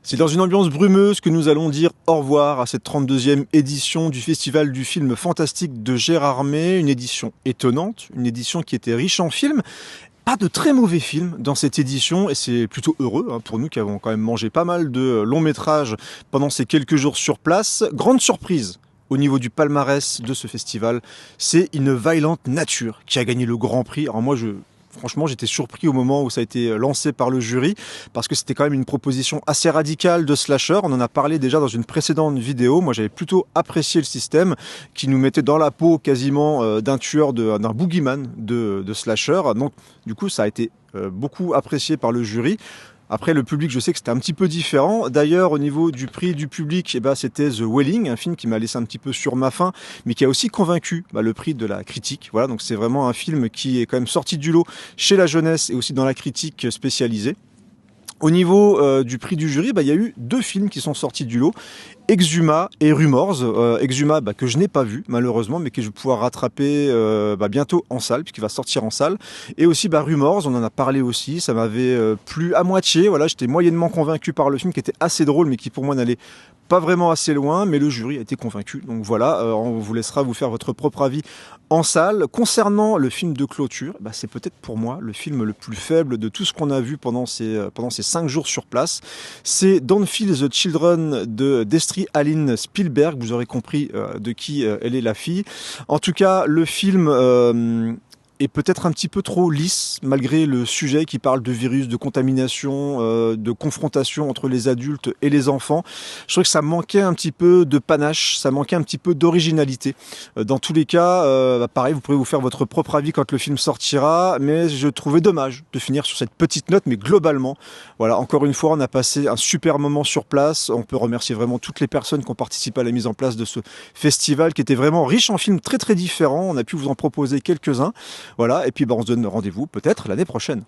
C'est dans une ambiance brumeuse que nous allons dire au revoir à cette 32e édition du Festival du film fantastique de Gérardmer, une édition étonnante, une édition qui était riche en films. Pas de très mauvais films dans cette édition et c'est plutôt heureux pour nous qui avons quand même mangé pas mal de longs métrages pendant ces quelques jours sur place. Grande surprise au niveau du palmarès de ce festival, c'est Une Violente Nature qui a gagné le Grand Prix. Alors moi franchement, j'étais surpris au moment où ça a été lancé par le jury parce que c'était quand même une proposition assez radicale de slasher. On en a parlé déjà dans une précédente vidéo. Moi, j'avais plutôt apprécié le système qui nous mettait dans la peau quasiment d'un tueur, d'un boogeyman de slasher. Donc, du coup, ça a été beaucoup apprécié par le jury. Après, le public, je sais que c'était un petit peu différent. D'ailleurs, au niveau du prix du public, c'était The Wailing, un film qui m'a laissé un petit peu sur ma faim, mais qui a aussi convaincu le prix de la critique. Voilà, donc c'est vraiment un film qui est quand même sorti du lot chez la jeunesse et aussi dans la critique spécialisée. Au niveau du prix du jury, il y a eu deux films qui sont sortis du lot. Exhuma et Rumors. Exhuma que je n'ai pas vu malheureusement, mais que je vais pouvoir rattraper bientôt en salle, puisqu'il va sortir en salle. Et aussi Rumors, on en a parlé aussi, ça m'avait plu à moitié. Voilà, j'étais moyennement convaincu par le film qui était assez drôle, mais qui pour moi n'allait pas vraiment assez loin, mais le jury a été convaincu. Donc voilà, on vous laissera vous faire votre propre avis en salle. Concernant le film de clôture, c'est peut-être pour moi le film le plus faible de tout ce qu'on a vu pendant ces 5 jours sur place. C'est Don't Feed the Children de Destry Aline Spielberg. Vous aurez compris de qui elle est la fille. En tout cas, le film est peut-être un petit peu trop lisse, malgré le sujet qui parle de virus, de contamination, de confrontation entre les adultes et les enfants. Je trouve que ça manquait un petit peu de panache, ça manquait un petit peu d'originalité. Dans tous les cas, pareil, vous pourrez vous faire votre propre avis quand le film sortira, mais je trouvais dommage de finir sur cette petite note, mais globalement, voilà, encore une fois, on a passé un super moment sur place. On peut remercier vraiment toutes les personnes qui ont participé à la mise en place de ce festival, qui était vraiment riche en films très très différents. On a pu vous en proposer quelques-uns. Voilà, et puis on se donne rendez-vous peut-être l'année prochaine.